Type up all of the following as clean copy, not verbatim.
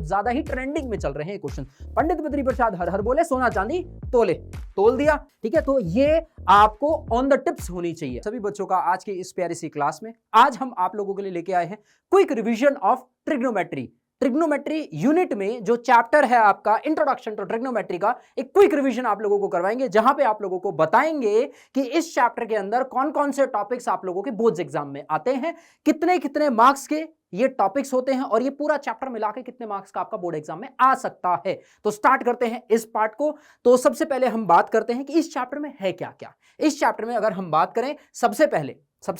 कुछ ज्यादा ही ट्रेंडिंग में चल रहे हैं क्वेश्चन। पंडित बद्री प्रसाद हर हर बोले, सोना चांदी तोले, तोल दिया। ठीक है, तो ये आपको ऑन द टिप्स होनी चाहिए सभी बच्चों का। आज की इस प्यारी सी क्लास में आज हम आप लोगों के लिए लेके आए हैं quick revision of trigonometry. Trigonometry unit में जो चैप्टर है आपका इंट्रोडक्शन टू ट्रिग्नोमेट्री का एक क्विक रिवीजन आप लोगों को करवाएंगे, जहां पे आप लोगों को बताएंगे कि इस चैप्टर के अंदर कौन कौन से टॉपिक्स आप लोगों के बोर्ड्स एग्जाम में आते हैं, कितने कितने मार्क्स के ये टॉपिक्स होते हैं और ये पूरा चैप्टर मिला के कितने मार्क्स का आपका बोर्ड एग्जाम में आ सकता है। तो स्टार्ट करते हैं इस पार्ट को। तो सबसे पहले हम बात करते हैं कि इस चैप्टर में है क्या क्या। इस चैप्टर में अगर हम बात करें सबसे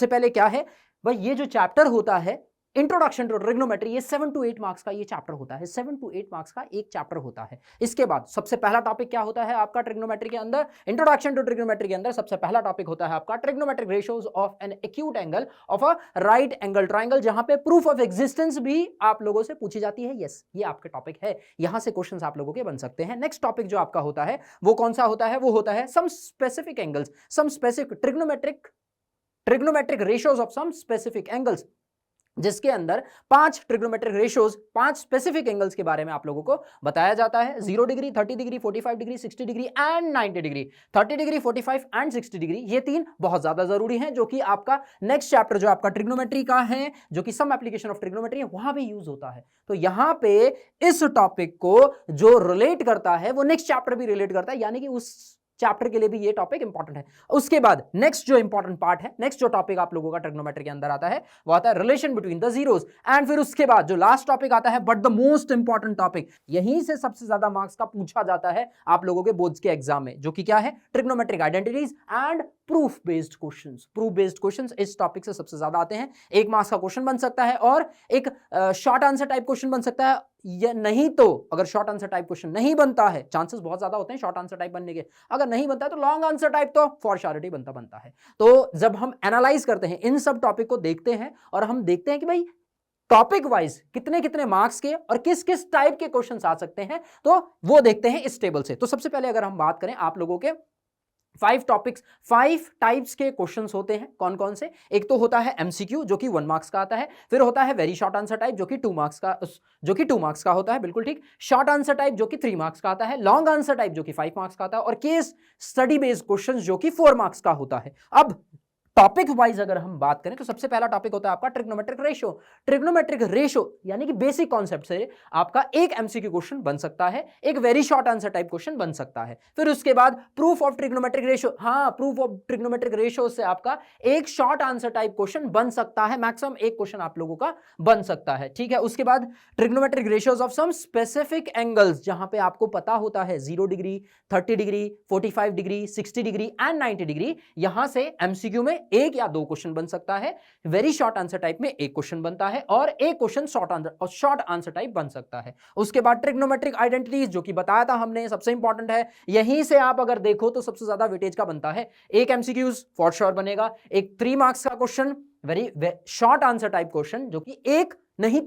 पहले क्या है भाई, ये जो चैप्टर होता है इंट्रोडक्शन टू ट्रिग्नोमेट्री, ये 7 to 8 मार्क्स का ये चैप्टर होता है। 7 to 8 मार्क्स का एक चैप्टर होता है। इसके बाद सबसे पहला टॉपिक क्या होता है आपका ट्रिग्नोमेट्री के अंदर, इंट्रोडक्शन टू ट्रिग्नोमेट्री के अंदर सबसे पहला टॉपिक होता है आपका trigonometric ratios of an acute angle of a right angle triangle, जहां पे प्रूफ ऑफ एग्जिस्टेंस भी आप लोगों से पूछी जाती है। यस, ये आपके टॉपिक है, यहां से क्वेश्चंस आप लोगों के बन सकते हैं। नेक्स्ट टॉपिक जो आपका होता है वो कौन सा होता है, वो होता है some specific angles, some specific trigonometric ratios of some specific angles, जिसके अंदर 5 ट्रिग्नोमेट्रिक रेशियोज, 5 स्पेसिफिक एंगल्स के बारे में आप लोगों को बताया जाता है। 0 degree, 30 degree, 45 degree, 60 degree and 90 degree. 30 degree, 45 and 60 degree, ये 3 बहुत ज्यादा जरूरी हैं, जो कि आपका नेक्स्ट चैप्टर जो आपका ट्रिग्नोमेट्री का है, जो कि सम एप्लीकेशन ऑफ ट्रिग्नोमेट्री है, वहां भी यूज होता है। तो यहां पे इस टॉपिक को जो रिलेट करता है वो नेक्स्ट चैप्टर भी रिलेट करता है, यानी कि उस चैप्टर के लिए भी ये टॉपिक इंपॉर्टेंट है। उसके बाद नेक्स्ट जो इंपॉर्टेंट पार्ट है, नेक्स्ट जो टॉपिक आप लोगों का ट्रिग्नोमेट्री के अंदर आता है वो आता है relation between the zeros. And फिर उसके बाद जो लास्ट टॉपिक आता है, but the most important topic, यहीं से सबसे ज्यादा मार्क्स का पूछा जाता है आप लोगों के बोर्ड्स के एग्जाम में, जो कि क्या है, trigonometric identities and proof based questions. Proof based questions इस टॉपिक से सबसे ज्यादा आते हैं। 1 मार्क्स का क्वेश्चन बन सकता है और एक शॉर्ट आंसर टाइप क्वेश्चन बन सकता है, या नहीं तो अगर शॉर्ट आंसर टाइप क्वेश्चन नहीं बनता है, चांसेस बहुत ज्यादा होते हैं शॉर्ट आंसर टाइप बनने के, अगर नहीं बनता है तो लॉन्ग आंसर टाइप तो फॉर श्योरिटी बनता है। तो जब हम एनालाइज करते हैं इन सब टॉपिक को, देखते हैं और हम देखते हैं कि भाई टॉपिक वाइज कितने कितने मार्क्स के और किस किस टाइप के क्वेश्चंस आ सकते हैं, तो वो देखते हैं इस टेबल से। तो सबसे पहले अगर हम बात करें आप लोगों के 5 टॉपिक्स, 5 टाइप्स के क्वेश्चंस होते हैं। कौन कौन से? एक तो होता है एमसीक्यू जो कि 1 मार्क्स का आता है, फिर होता है वेरी शॉर्ट आंसर टाइप जो कि 2 मार्क्स का होता है, बिल्कुल ठीक। शॉर्ट आंसर टाइप जो कि 3 मार्क्स का आता है, लॉन्ग आंसर टाइप जो कि 5 मार्क्स का आता है, और केस स्टडी बेस्ड क्वेश्चंस जो कि 4 मार्क्स का होता है। अब टॉपिक वाइज अगर हम बात करें तो सबसे पहला टॉपिक होता है आपका ट्रिग्नोमेट्रिक रेशियो। ट्रिग्नोमेट्रिक रेशियो यानी कि बेसिक कॉन्सेप्ट से आपका एक एमसीक्यू क्वेश्चन बन सकता है, एक very short answer type question बन सकता है। फिर उसके बाद प्रूफ ऑफ ट्रिग्नोमेट्रिक रेशियो, हाँ, प्रूफ ऑफ ट्रिग्नोमेट्रिक रेशियो से आपका एक शॉर्ट आंसर टाइप क्वेश्चन बन सकता है, मैक्सिमम एक क्वेश्चन आप लोगों का बन सकता है, ठीक है। उसके बाद trigonometric ratios of some specific angles, जहां पे आपको पता होता है 0 degree, 30 degree, 45 degree, 60 degree and 90 degree, यहां से एमसीक्यू में एक या 2 क्वेश्चन बन सकता है, वेरी शॉर्ट आंसर टाइप में एक क्वेश्चन बनता है और एक क्वेश्चन शॉर्ट आंसर टाइप बन सकता है। उसके बाद ट्रिग्नोमेट्रिक आइडेंटिटीज जो कि बताया था हमने, सबसे इंपॉर्टेंट है, यहीं से आप अगर देखो तो सबसे ज्यादा वेटेज का बनता है। एक एमसीक्यूज फॉर श्योर बनेगा, एक 3 मार्क्स का question, very short answer type question जो कि एक नहीं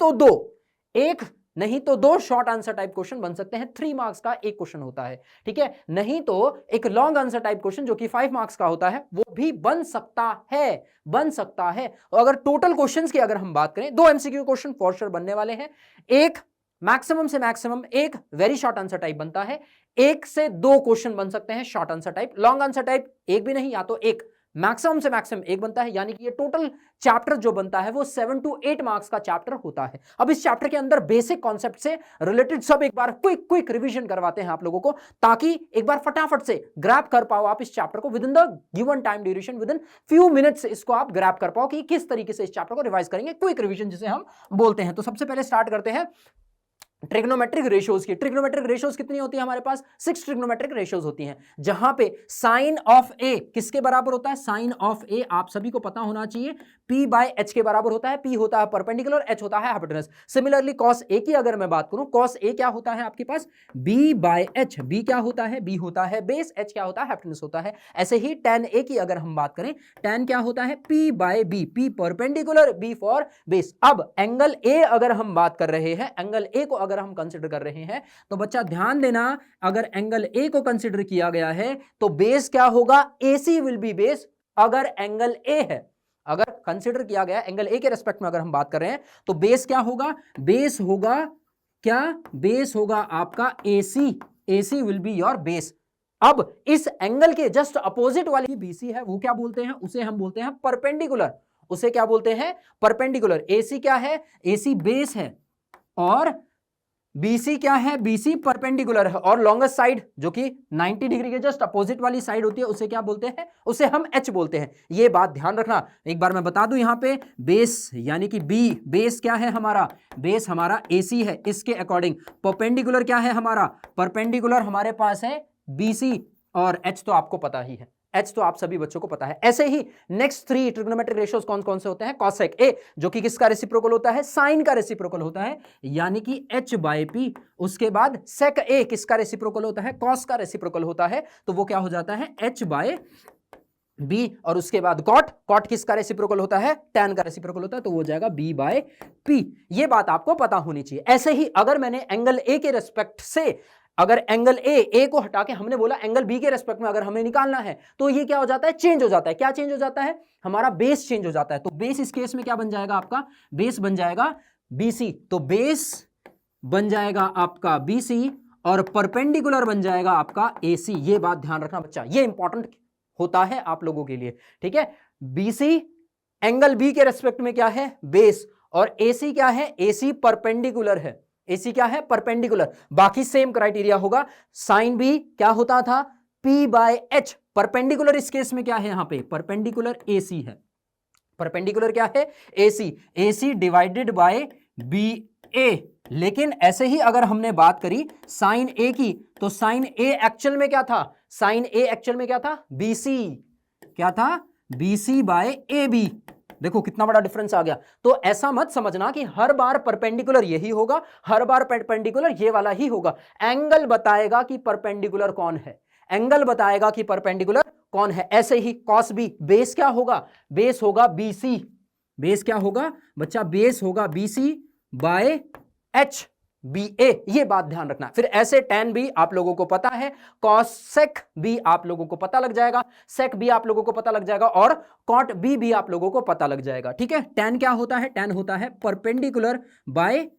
तो दो शॉर्ट आंसर टाइप क्वेश्चन बन सकते हैं। 3 मार्क्स का एक क्वेश्चन होता है, ठीक है। नहीं तो एक लॉन्ग आंसर टाइप क्वेश्चन जो कि 5 मार्क्स का होता है, वो भी बन सकता है। और अगर टोटल क्वेश्चंस की अगर हम बात करें, 2 एमसीक्यू क्वेश्चन फॉर श्योर बनने वाले हैं, एक मैक्सिमम से मैक्सिमम एक वेरी शॉर्ट आंसर टाइप बनता है, 1 से 2 क्वेश्चन बन सकते हैं short answer type, long answer type एक भी नहीं, या तो एक, मैक्सिमम से मैक्सिमम एक बनता है, यानी कि ये टोटल चैप्टर जो बनता है वो 7 to 8 मार्क्स का चैप्टर होता है। अब इस चैप्टर के अंदर बेसिक कॉन्सेप्ट से रिलेटेड सब एक बार क्विक रिवीजन करवाते हैं आप लोगों को, ताकि एक बार फटाफट से ग्रैब कर पाओ आप इस चैप्टर को with in the given time duration, with in few minutes इसको आप ग्रैब कर पाओ कि किस तरीके से इस चैप्टर को रिवाइज करेंगे, क्विक रिवीजन जिसे हम बोलते हैं। तो सबसे पहले स्टार्ट करते हैं ट्रिग्नोमेट्रिक रेशियोज की। ट्रिग्नोमेट्रिक रेशियोज कितनी होती है हमारे पास? 6 ट्रिग्नोमेट्रिक रेशियोज होती हैं, जहां पे साइन ऑफ ए किसके बराबर होता है? साइन ऑफ ए आप सभी को पता होना चाहिए, P बाय H के बराबर होता है। P होता है परपेंडिकुलर, H होता है हाइपोटेनस। सिमिलरली कॉस ए की अगर मैं बात करूं, कॉस ए क्या होता है आपके पास? B by H। B क्या होता है? B होता है बेस, H क्या होता है? हाइपोटेनस होता है। ऐसे ही tan ए की अगर हम बात करें, tan क्या होता है? P by B। P perpendicular, B for base. अब एंगल ए अगर हम बात कर रहे हैं, एंगल ए को अगर हम कंसिडर कर रहे हैं, तो बच्चा ध्यान देना, अगर एंगल ए को कंसिडर किया गया है तो बेस क्या होगा? AC will be base. अगर एंगल ए है, अगर कंसिडर किया गया एंगल ए के रेस्पेक्ट में अगर हम बात कर रहे हैं, तो बेस क्या होगा? बेस होगा क्या बेस होगा आपका AC, AC will be your base. अब इस एंगल के जस्ट अपोजिट वाली BC है, वो क्या बोलते हैं, उसे हम बोलते हैं परपेंडिकुलर। उसे क्या बोलते हैं, परपेंडिकुलर। AC क्या है, AC बेस है और BC क्या है, BC परपेंडिकुलर है, और लॉन्गेस्ट साइड जो कि 90 डिग्री के जस्ट अपोजिट वाली साइड होती है उसे क्या बोलते हैं, उसे हम H बोलते हैं। ये बात ध्यान रखना। एक बार मैं बता दूं यहां पे, बेस यानी कि B, बेस क्या है हमारा, बेस हमारा AC है, इसके अकॉर्डिंग परपेंडिकुलर क्या है हमारा, परपेंडिकुलर हमारे पास है BC, और H तो आपको पता ही है, H तो आप सभी बच्चों को पता है। ऐसे ही नेक्स्ट 3 ट्रिग्नोमेट्रिक रेशियोज कौन कौन से होते हैं, कॉसेक A जो कि किसका रेसिप्रोकल होता है, साइन का रेसिप्रोकल होता है, यानी कि H/P। उसके बाद सेक A किसका रेसिप्रोकल होता है, कॉस का रेसिप्रोकल होता है, तो वो क्या हो जाता है, H/B। और उसके बाद कॉट, कॉट किसका रेसिप्रोकल होता है, टैन का रेसिप्रोकल होता है, तो वो हो जाएगा B/P। ये बात आपको पता होनी चाहिए। ऐसे ही अगर मैंने एंगल A के रेस्पेक्ट से, अगर एंगल A को हटा के हमने बोला एंगल B के रेस्पेक्ट में अगर हमें निकालना है, तो ये क्या हो जाता है, चेंज हो जाता है। क्या चेंज हो जाता है, हमारा बेस चेंज हो जाता है। तो बेस इस केस में क्या बन जाएगा आपका, बेस बन जाएगा BC, तो बेस बन जाएगा आपका BC और परपेंडिकुलर बन जाएगा आपका AC। ये बात ध्यान रखना बच्चा, ये इंपॉर्टेंट होता है आप लोगों के लिए, ठीक है। BC एंगल B के रेस्पेक्ट में क्या है, बेस, और AC क्या है, AC परपेंडिकुलर है, AC क्या है, परपेंडिकुलर। बाकी सेम क्राइटेरिया होगा। साइन B क्या होता था, P/H, परपेंडिकुलर इस केस में क्या है, यहां पे परपेंडिकुलर AC है, परपेंडिकुलर क्या है, AC, AC divided by BA। लेकिन ऐसे ही अगर हमने बात करी साइन A की, तो साइन A एक्चुअल में क्या था, साइन A एक्चुअल में क्या था, BC, क्या था, BC/AB। देखो कितना बड़ा डिफरेंस आ गया। तो ऐसा मत समझना कि हर बार परपेंडिकुलर यही होगा, हर बार परपेंडिकुलर ये वाला ही होगा। एंगल बताएगा कि परपेंडिकुलर कौन है, एंगल बताएगा कि परपेंडिकुलर कौन है। ऐसे ही कॉस B, बेस क्या होगा, बेस होगा BC, बेस क्या होगा बच्चा, बेस होगा BC/H, BA। ये बात ध्यान रखना। फिर ऐसे tan B आप लोगों को पता है, cosec B आप लोगों को पता लग जाएगा, sec B आप लोगों को पता लग जाएगा, और cot B भी आप लोगों को पता लग जाएगा, ठीक है। tan क्या होता है, tan होता है परपेंडिकुलर बाय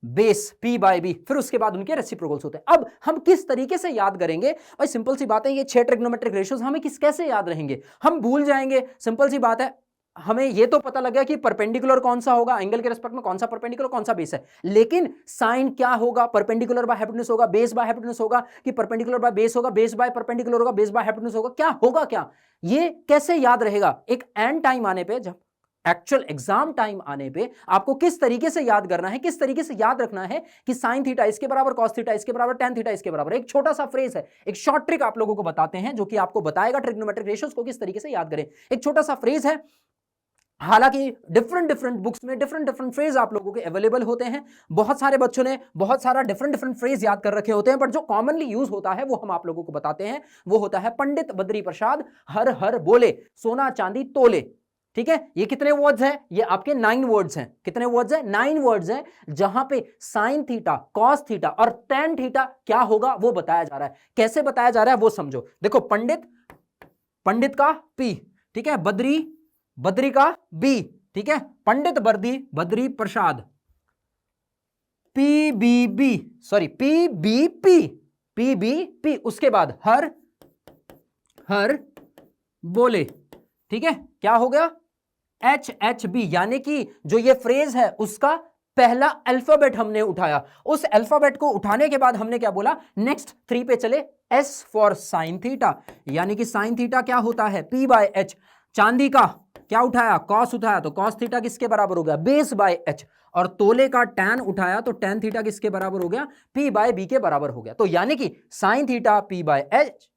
बेस P/B। फिर उसके बाद उनके रेसिप्रोकल्स होते हैं। अब हम किस तरीके से याद करेंगे भाई, सिंपल सी बात है, ये 6 ट्रिग्नोमेट्रिक रेशियोज हमें कैसे याद रहेंगे, हम भूल जाएंगे। सिंपल सी बात है, हमें ये तो पता लग गया कि परपेंडिकुलर कौन सा होगा, एंगल के रेस्पेक्ट में कौन सा परपेंडिकुलर कौन सा बेस है, लेकिन साइन क्या होगा, परपेंडिकुलर बाय हाइपोटेन्यूज होगा, बेस बाय हाइपोटेन्यूज होगा, कि परपेंडिकुलर बाय बेस होगा, बेस बाय परपेंडिकुलर होगा, बेस बाय हाइपोटेन्यूज होगा, क्या होगा, क्या ये कैसे याद रहेगा। एक एंड टाइम आने पे, जब एक्चुअल एग्जाम टाइम आने पे आपको किस तरीके से याद करना है, किस तरीके से याद रखना है कि साइन थीटा इसके बराबर, कॉस थीटा इसके बराबर, टैन थीटा इसके बराबर। एक छोटा सा फ्रेज है, एक शॉर्ट ट्रिक आप लोगों को बताते हैं जो कि आपको बताएगा ट्रिग्नोमेट्रिक रेशियोज को किस तरीके से याद करें। एक छोटा सा फ्रेज है, हालांकि डिफरेंट बुक्स में डिफरेंट फ्रेज आप लोगों के अवेलेबल होते हैं। बहुत सारे बच्चों ने बहुत सारा डिफरेंट फ्रेज याद कर रखे होते हैं, बट जो कॉमनली यूज होता है वो हम आप लोगों को बताते हैं। वो होता है पंडित बद्री प्रसाद हर हर बोले, सोना चांदी तोले, ठीक है। ये कितने वर्ड्स हैं, ये आपके 9 वर्ड्स हैं। कितने वर्ड्स हैं, 9 वर्ड्स हैं, जहां पे साइन थीटा, कॉस थीटा और टैन थीटा क्या होगा वो बताया जा रहा है। कैसे बताया जा रहा है वो समझो। देखो पंडित, पंडित का P, ठीक है, बद्री, बद्री का B, ठीक है, Pandit Badri Prasad, PBB, sorry PBP, उसके बाद हर हर बोले, ठीक है, क्या हो गया, HHB, यानी कि जो ये फ्रेज है उसका पहला अल्फाबेट हमने उठाया। उस अल्फाबेट को उठाने के बाद हमने क्या बोला, नेक्स्ट 3 पे चले, S फॉर साइन थीटा, यानी कि साइन थीटा क्या होता है, P/H। चांदी का क्या उठाया, कॉस उठाया, तो कॉस थीटा किसके बराबर हो गया, बेस/H। और तोले का टैन उठाया तो टैन थीटा किसके बराबर हो गया, P/B के बराबर हो गया। तो यानी कि sine theta P/H,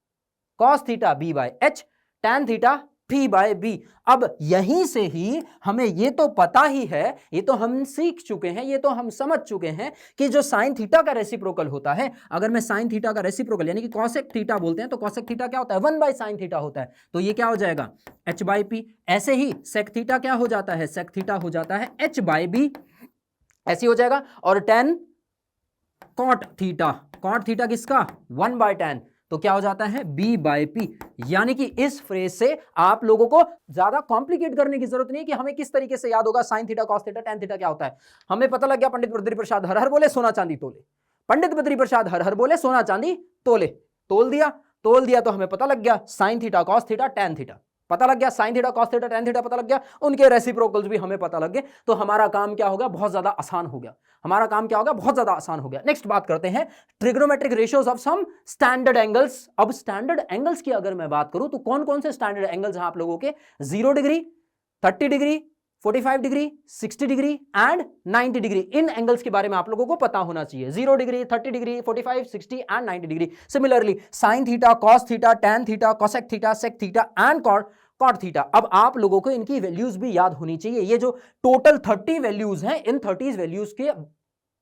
cos theta B/H, tan theta P/B। अब यहीं से ही हमें ये तो पता ही है, ये तो हम सीख चुके हैं, ये तो हम समझ चुके हैं कि जो साइन थीटा का रेसिप्रोकल होता है, अगर मैं साइन थीटा का रेसिप्रोकल यानी कि कॉसेक थीटा बोलते हैं, तो कॉसेक थीटा क्या होता है, 1/sin थीटा होता है, तो ये क्या हो जाएगा, H/P। ऐसे ही सेक थीटा क्या हो जाता है, सेक थीटा हो जाता है H/B, ऐसे हो जाएगा। और tan cot theta, cot theta किसका, 1/tan, तो क्या हो जाता है b बाय p। यानी कि इस फ्रेज से आप लोगों को ज्यादा कॉम्प्लिकेट करने की जरूरत नहीं कि हमें किस तरीके से याद होगा sign theta cos theta tan theta क्या होता है। हमें पता लग गया पंडित बद्री प्रसाद हर हर बोले सोना चांदी तोले, पंडित बद्री प्रसाद हर हर बोले सोना चांदी तोले, तोल दिया तो हमें पता लग गया sign theta cos theta tan theta पता लग गया, sign theta cos theta tan theta पता लग गया, उनके रेसिप्रोकल्स भी हमें पता लग गए। तो हमारा काम क्या होगा, बहुत ज्यादा आसान हो गया, हमारा काम क्या होगा, बहुत ज्यादा आसान हो गया। नेक्स्ट बात करते हैं trigonometric ratios of some standard angles. अब स्टैंडर्ड एंगल्स की अगर मैं बात करूं तो कौन कौन से स्टैंडर्ड एंगल्स हैं आप लोगों के, 0 degree, 30 degree, 45 degree, 60 degree and 90 degree. In angles के बारे में आप लोगों को पता होना चाहिए, 0 degree, 30 degree, 45, 60 and 90 degree. Similarly sine theta, cos theta, tan theta, cosec theta, sec theta and cot theta. अब आप लोगों को इनकी वैल्यूज भी याद होनी चाहिए। ये जो टोटल 30 वैल्यूज हैं, इन 30 वैल्यूज के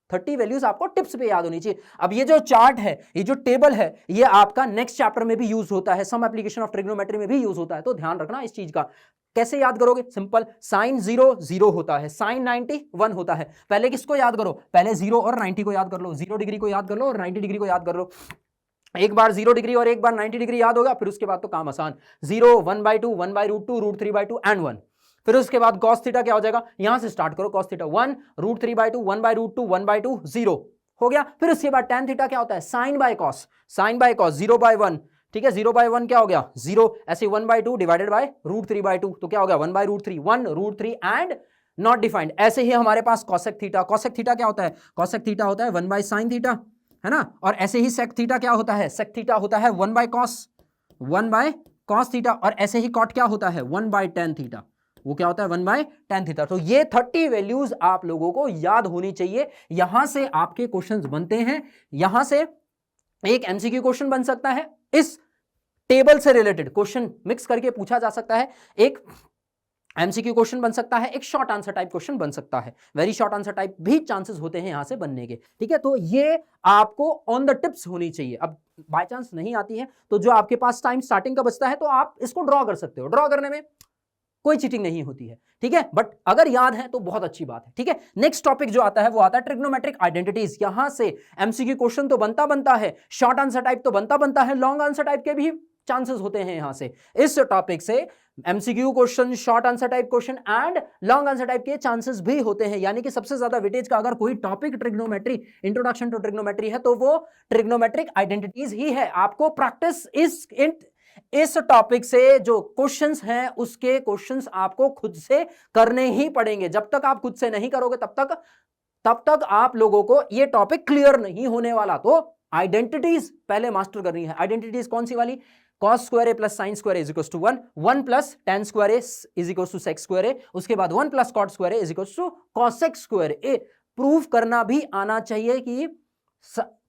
30 वैल्यूज आपको टिप्स पे याद होनी चाहिए। अब ये जो चार्ट है, ये जो टेबल है, ये आपका नेक्स्ट चैप्टर में भी यूज होता है, सम एप्लीकेशन ऑफ ट्रिग्नोमेट्री में भी यूज होता है, तो ध्यान रखना इस चीज का। कैसे याद करोगे, सिंपल, साइन 0 0 होता है, साइन 90 1 होता है। पहले किसको याद करो, पहले 0 और 90 को याद कर लो, 0 डिग्री को याद कर लो और 90 डिग्री को याद कर लो। एक बार 0 डिग्री और एक बार 90 डिग्री याद होगा, फिर उसके बाद तो काम आसान। 0 1/2 1/√2 √3/2 एंड 1। फिर उसके बाद cos थीटा क्या हो जाएगा, यहां से स्टार्ट करो, cos थीटा 1 √3/2 1/√2 1/2 0 हो गया। फिर उसके बाद tan थीटा क्या होता है, साइन बाय कॉस 0/1, ठीक है, 0/1 क्या हो गया 0, ऐसे 1/2 डिवाइडेड बाय √3/2 तो क्या हो गया 1/√3 1√3 एंड नॉट डिफाइंड। ऐसे ही हमारे पास cosec थीटा क्या होता है, cosec थीटा होता है 1/sin थीटा, है ना। और ऐसे ही sec थीटा क्या होता है, sec थीटा होता है 1/cos थीटा। और ऐसे ही cot क्या होता है 1/tan थीटा, वो क्या होता है 1/tan थीटा। तो ये 30 वैल्यूज आप लोगों को याद होनी चाहिए। यहां से आपके क्वेश्चंस बनते हैं, यहां से एक एमसीक्यू क्वेश्चन बन सकता है, इस टेबल से रिलेटेड क्वेश्चन मिक्स करके पूछा जा सकता है, एक एमसीक्यू क्वेश्चन बन सकता है, एक शॉर्ट आंसर टाइप क्वेश्चन बन सकता है, वेरी शॉर्ट आंसर टाइप भी चांसेस होते हैं यहां से बनने के, ठीक है। तो ये आपको ऑन द टिप्स होनी चाहिए। अब बाय चांस नहीं आती है तो जो आपके पास टाइम स्टार्टिंग का बचता है तो आप इसको ड्रॉ कर सकते हो, ड्रॉ करने में कोई चीटिंग नहीं होती है, ठीक है। बट अगर याद है तो बहुत अच्छी बात है, ठीक है। नेक्स्ट टॉपिक जो आता है वो आता है ट्रिग्नोमेट्रिक आइडेंटिटीज। यहां से एमसीक्यू क्वेश्चन तो बनता है, शॉर्ट आंसर टाइप तो बनता है, लॉन्ग आंसर टाइप के भी चांसेस होते हैं। यहां से इस टॉपिक से MCQ question, short answer type question and long answer type के चांसेस भी होते हैं। यानी कि सबसे ज्यादा वेटेज का अगर कोई topic trigonometry, introduction to trigonometry है तो वो ट्रिग्नोमेट्रिक आइडेंटिटीज ही है। आपको प्रैक्टिस इस टॉपिक से जो क्वेश्चंस हैं उसके क्वेश्चंस आपको खुद से करने ही पड़ेंगे। जब तक आप खुद से नहीं करोगे तब तक आप लोगों को ये टॉपिक क्लियर नहीं होने वाला। तो आइडेंटिटीज पहले मास्टर करनी है। आइडेंटिटीज कौन सी वाली, cos square A plus sine square is equals to 1, 1 plus tan square A is equals to sec square A, उसके बाद 1 plus cot square A is equals to cosec square A. Proof करना भी आना चाहिए कि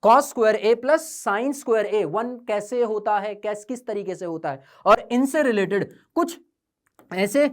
cos square A plus sine square A 1 कैसे होता है, किस तरीके से होता है। और इनसे रिलेटेड कुछ ऐसे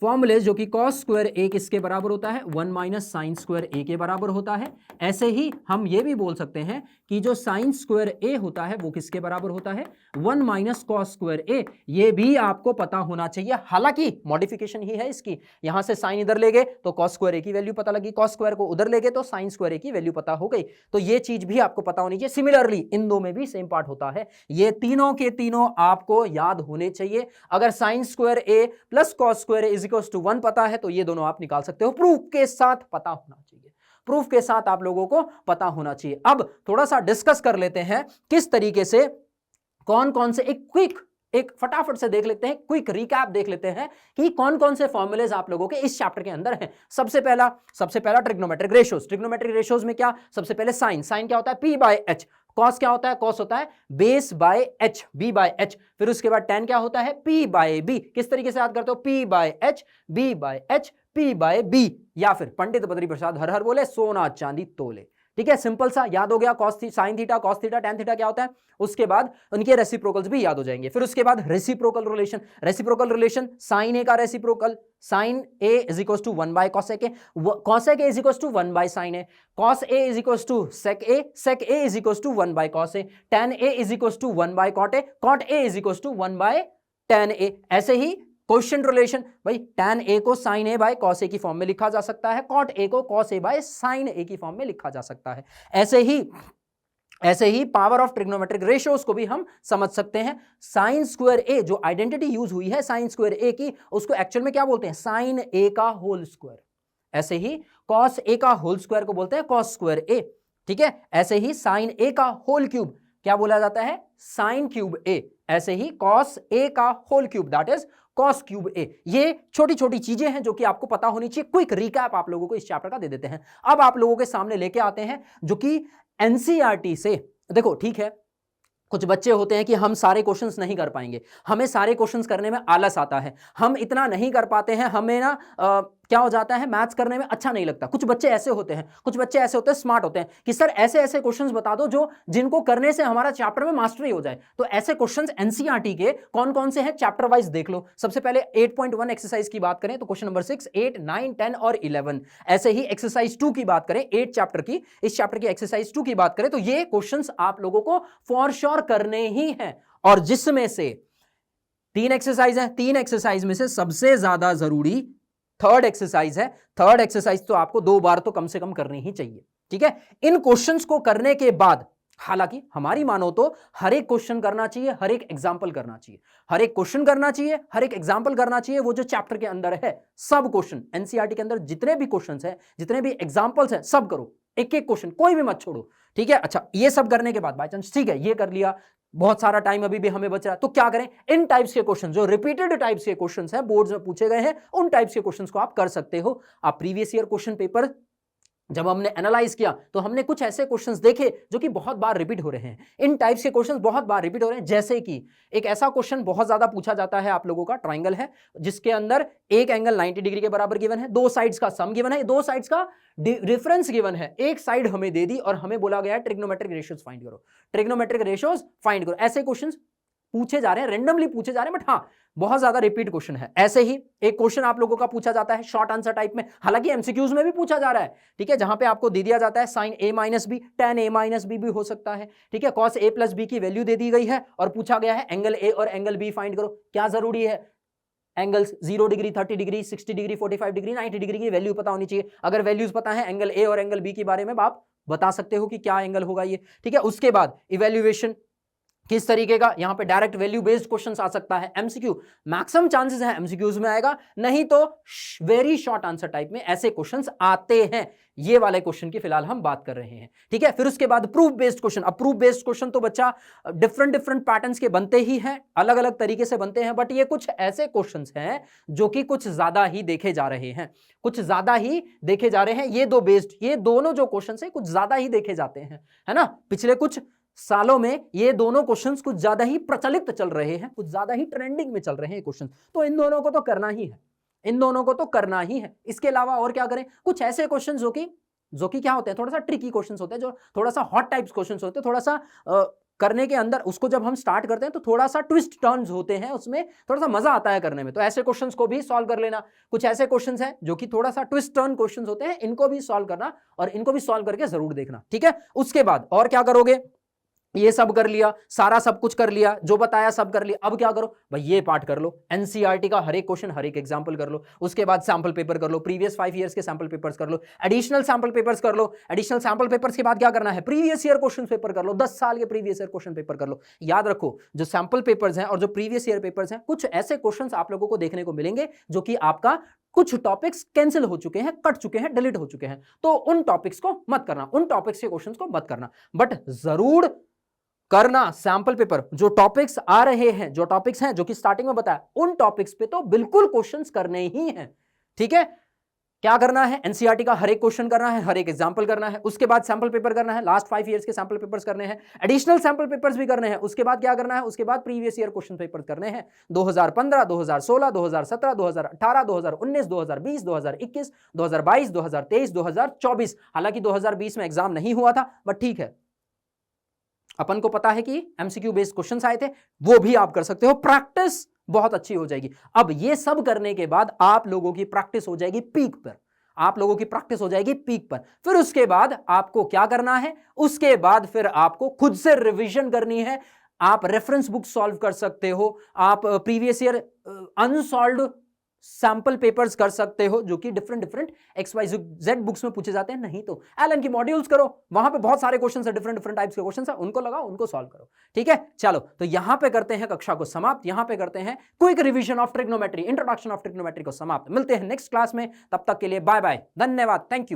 फॉर्मूले जो कि cos स्क्वायर ए किसके बराबर होता है, 1 माइनस साइन स्क्वायर ए के बराबर होता है। ऐसे ही हम ये भी बोल सकते हैं कि जो साइन स्क्वायर ए होता है वो किसके बराबर होता है, 1 माइनस कॉस स्क्वायर ए। ये भी आपको पता होना चाहिए। हालांकि मॉडिफिकेशन ही है इसकी, यहां से साइन इधर ले गए तो कॉस स्क्वायर ए की वैल्यू पता लगी, कॉस स्क्वायर को उधर ले गए तो साइन स्क्वायर ए की वैल्यू पता हो गई। तो ये चीज भी आपको पता होनी चाहिए। सिमिलरली इन दो में भी सेम पार्ट होता है। ये तीनों के तीनों आपको याद होने चाहिए। अगर sine square A plus cos square A is equals to 1 पता है तो ये दोनों आप निकाल सकते हो। प्रूफ के साथ पता होना चाहिए, प्रूफ के साथ आप लोगों को पता होना चाहिए। अब थोड़ा सा डिस्कस कर लेते हैं किस तरीके से कौन कौन से, एक फटाफट से देख लेते हैं, क्विक रिकैप देख लेते हैं कि कौन कौन से फॉर्मूलेज आप लोगों के इस चैप्टर के अंदर हैं। सबसे पहला ट्रिग्नोमेट्रिक रेशियोज। ट्रिग्नोमेट्रिक रेशियोज में क्या, सबसे पहले साइन क्या होता है p बाय h, कॉस क्या होता है, कॉस होता है base by h, b by h। फिर उसके बाद tan क्या होता है p बाय b। किस तरीके से याद करते हो, p by h, b by h, p by b। या फिर पंडित बद्री प्रसाद हर हर बोले सोना चांदी तोले, ठीक है, सिंपल सा याद हो गया। Sign theta, cos theta, tan theta क्या होता है। उसके बाद उनके रेसिप्रोकल्स भी याद हो जाएंगे। फिर उसके बाद रेसिप्रोकल रिलेशन, साइन ए का reciprocal sine A is equals to 1 by cosec A, cosec A is equals to 1 by sine A, cos A is equals to sec A is equals to 1 by cos A, tan A is equals to 1 by cot A is equals to 1 by tan A. ऐसे ही question relation, भाई tan a को sin a by cos a की form में लिखा जा सकता है, cot a को cos a by sin a की फॉर्म में लिखा जा सकता है। ऐसे ही ऐसे ही पावर ऑफ ट्रिग्नोमेट्रिक रेशियोज को भी हम समझ सकते हैं। साइन स्क्वायर ए जो आइडेंटिटी यूज हुई है साइन स्क्वायर ए की, उसको एक्चुअल में क्या बोलते हैं, साइन ए का होल स्क्वायर। ऐसे ही कॉस ए का होल स्क्वायर को बोलते हैं कॉस स्क्वायर ए, ठीक है। ऐसे ही साइन ए का होल क्यूब क्या बोला जाता है, साइन क्यूब ए। ऐसे ही कॉस ए का whole cube that is cos cube A. ये छोटी छोटी चीजें हैं जो कि आपको पता होनी चाहिए। क्विक रिकैप आप लोगों को इस चैप्टर का दे देते हैं। अब आप लोगों के सामने लेके आते हैं जो कि एनसीईआरटी से, देखो ठीक है, कुछ बच्चे होते हैं कि हम सारे क्वेश्चंस नहीं कर पाएंगे, हमें सारे क्वेश्चंस करने में आलस आता है, हम इतना नहीं कर पाते हैं, हमें ना क्या हो जाता है, मैथ्स करने में अच्छा नहीं लगता। कुछ बच्चे ऐसे होते हैं, कुछ बच्चे ऐसे होते हैं स्मार्ट होते हैं कि सर ऐसे ऐसे क्वेश्चंस बता दो जो जिनको करने से हमारा चैप्टर में मास्टरी हो जाए। तो ऐसे क्वेश्चंस एनसीईआरटी के कौन कौन से हैं चैप्टर वाइज देख लो। सबसे पहले 8.1 एक्सरसाइज की बात करें तो क्वेश्चन नंबर 6, 8, 9, 10 और 11। ऐसे ही एक्सरसाइज 2 की बात करें, 8 चैप्टर की, इस चैप्टर की एक्सरसाइज 2 की बात करें तो ये क्वेश्चंस आप लोगों को फॉर श्योर करने ही हैं। और जिसमें से 3 एक्सरसाइज है, 3 एक्सरसाइज में से सबसे ज्यादा जरूरी थर्ड एक्सरसाइज है। थर्ड एक्सरसाइज तो आपको 2 बार तो कम से कम करनी ही चाहिए, ठीक है। इन क्वेश्चंस को करने के बाद, हालांकि हमारी मानो तो हर एक क्वेश्चन करना चाहिए, हर एक एग्जाम्पल करना चाहिए, हर एक क्वेश्चन करना चाहिए, हर एक एग्जाम्पल करना चाहिए। वो जो चैप्टर के अंदर है सब क्वेश्चन, एनसीईआरटी के अंदर जितने भी क्वेश्चन है, जितने भी एग्जाम्पल्स हैं, सब करो, एक एक क्वेश्चन कोई भी मत छोड़ो, ठीक है। अच्छा, ये सब करने के बाद बाय चांस ठीक है ये कर लिया, बहुत सारा टाइम अभी भी हमें बच रहा है, तो क्या करें, इन टाइप्स के क्वेश्चन जो रिपीटेड टाइप्स के क्वेश्चंस हैं, बोर्ड्स में पूछे गए हैं, उन टाइप्स के क्वेश्चंस को आप कर सकते हो। आप प्रीवियस ईयर क्वेश्चन पेपर जब हमने एनालाइज किया तो हमने कुछ ऐसे क्वेश्चंस देखे जो कि बहुत बार रिपीट हो रहे हैं। इन टाइप्स के क्वेश्चंस बहुत बार रिपीट हो रहे हैं। जैसे कि एक ऐसा क्वेश्चन बहुत ज्यादा पूछा जाता है आप लोगों का, ट्राइंगल है जिसके अंदर एक एंगल 90 डिग्री के बराबर गिवन है, 2 साइड्स का सम गिवन है, 2 साइड्स का डिफरेंस गिवन है, एक साइड हमें दे दी और हमें बोला गया है ट्रिग्नोमेट्रिक रेशियोज फाइंड करो, ट्रिग्नोमेट्रिक रेशियोज फाइंड करो। ऐसे क्वेश्चंस पूछे जा रहे हैं, रेंडमली पूछे जा रहे हैं, बट हाँ बहुत ज्यादा रिपीट क्वेश्चन है। ऐसे ही एक क्वेश्चन आप लोगों का पूछा जाता है शॉर्ट आंसर टाइप में, हालांकि एमसीक्यूज में भी पूछा जा रहा है, ठीक है, जहां पे आपको दे दिया जाता है साइन ए माइनस बी, टेन ए माइनस बी भी हो सकता है, ठीक है, कॉस ए प्लस बी की वैल्यू दे दी गई है और पूछा गया है एंगल ए और एंगल बी फाइंड करो। क्या जरूरी है, angles 0 degree, 30 degree, 60 degree, 45 degree, 90 degree की वैल्यू पता होनी चाहिए। अगर वैल्यूज पता है एंगल ए और एंगल बी के बारे में आप बता सकते हो कि क्या एंगल होगा ये, ठीक है। उसके बाद इवैल्यूएशन किस तरीके का, यहां पे डायरेक्ट वैल्यू बेस्ड क्वेश्चंस आ सकता है, एमसीक्यू मैक्सिमम चांसेस है एमसीक्यूज में आएगा, नहीं तो वेरी शॉर्ट आंसर टाइप में ऐसे क्वेश्चंस आते हैं। ये वाले क्वेश्चन की फिलहाल हम बात कर रहे हैं, ठीक है। फिर उसके बाद प्रूफ बेस्ड क्वेश्चन। अब प्रूफ बेस्ड क्वेश्चन तो बच्चा डिफरेंट पैटर्न्स के बनते ही हैं, अलग अलग तरीके से बनते हैं, बट ये कुछ ऐसे क्वेश्चंस हैं जो कि कुछ ज्यादा ही देखे जा रहे हैं, कुछ ज्यादा ही देखे जा रहे हैं। ये दो बेस्ड, ये दोनों जो क्वेश्चन है कुछ ज्यादा ही देखे जाते हैं, है ना। पिछले कुछ सालों में ये दोनों क्वेश्चंस कुछ ज्यादा ही प्रचलित चल रहे हैं, कुछ ज्यादा ही ट्रेंडिंग में चल रहे हैं क्वेश्चन, तो इन दोनों को तो करना ही है, इन दोनों को तो करना ही है। इसके अलावा और क्या करें, कुछ ऐसे क्वेश्चन जो कि क्या होते हैं, थोड़ा सा ट्रिकी क्वेश्चंस होते हैं, जो थोड़ा सा हॉट टाइप्स क्वेश्चंस होते हैं, थोड़ा सा करने के अंदर उसको जब हम स्टार्ट करते हैं तो थोड़ा सा ट्विस्ट टर्न्स होते हैं, उसमें थोड़ा सा मजा आता है करने में, तो ऐसे क्वेश्चंस को भी सॉल्व कर लेना। कुछ ऐसे क्वेश्चंस हैं जो कि थोड़ा सा ट्विस्ट टर्न क्वेश्चंस होते हैं, इनको भी सॉल्व करना और इनको भी सॉल्व करके जरूर देखना, ठीक है। उसके बाद और क्या करोगे, ये सब कर लिया, सारा सब कुछ कर लिया, जो बताया सब कर लिया, अब क्या करो भाई, ये पार्ट कर लो, एनसीईआरटी का हर एक क्वेश्चन, हर एक एग्जांपल कर लो। उसके बाद सैंपल पेपर कर लो, प्रीवियस 5 इयर्स के सैंपल पेपर्स कर लो, एडिशनल सैंपल पेपर्स कर लो। एडिशनल सैंपल पेपर्स के बाद क्या करना है, प्रीवियस ईयर क्वेश्चन पेपर कर लो, 10 साल के प्रीवियस ईयर क्वेश्चन पेपर कर लो। याद रखो, जो सैंपल पेपर्स हैं और जो प्रीवियस ईयर पेपर्स हैं, कुछ ऐसे क्वेश्चन आप लोगों को देखने को मिलेंगे जो कि आपका कुछ टॉपिक्स कैंसिल हो चुके हैं, कट चुके हैं, डिलीट हो चुके हैं, तो उन टॉपिक्स को मत करना, उन टॉपिक्स के क्वेश्चंस को मत करना, बट जरूर करना सैंपल पेपर। जो टॉपिक्स आ रहे हैं, जो टॉपिक्स हैं जो कि स्टार्टिंग में बताया, उन टॉपिक्स पे तो बिल्कुल क्वेश्चंस करने ही हैं, ठीक है। क्या करना है, एनसीईआरटी का हर एक क्वेश्चन करना है, हर एक एग्जांपल करना है, उसके बाद सैंपल पेपर करना है, लास्ट 5 इयर्स के सैंपल पेपर्स करने हैं, एडिशनल सैंपल पेपर्स भी करने हैं। उसके बाद क्या करना है, उसके बाद प्रीवियस ईयर क्वेश्चन पेपर करने हैं, 2015, 2016, 2017, 2018, 2019, 2020, 2021, 2022, 2023, 2024। हालांकि 2020 में एग्जाम नहीं हुआ था, बट ठीक है, अपन को पता है कि एमसीक्यू बेस्ड क्वेश्चंस आए थे, वो भी आप कर सकते हो, प्रैक्टिस बहुत अच्छी हो जाएगी। अब ये सब करने के बाद आप लोगों की प्रैक्टिस हो जाएगी पीक पर, आप लोगों की प्रैक्टिस हो जाएगी पीक पर। फिर उसके बाद आपको क्या करना है, उसके बाद फिर आपको खुद से रिवीजन करनी है। आप रेफरेंस बुक सॉल्व कर सकते हो, आप previous year unsolved sample papers कर सकते हो जो कि डिफरेंट XYZ बुक्स में पूछे जाते हैं, नहीं तो एलन की मॉड्यूल्स करो, वहां पे बहुत सारे क्वेश्चन है, डिफरेंट टाइप्स के क्वेश्चन है, उनको लगाओ, उनको सॉल्व करो। ठीक है, चलो तो यहां पे करते हैं कक्षा को समाप्त, यहां पे करते हैं quick revision of trigonometry, introduction of trigonometry को समाप्त। मिलते हैं नेक्स्ट क्लास में, तब तक के लिए बाय बाय, धन्यवाद, थैंक यू।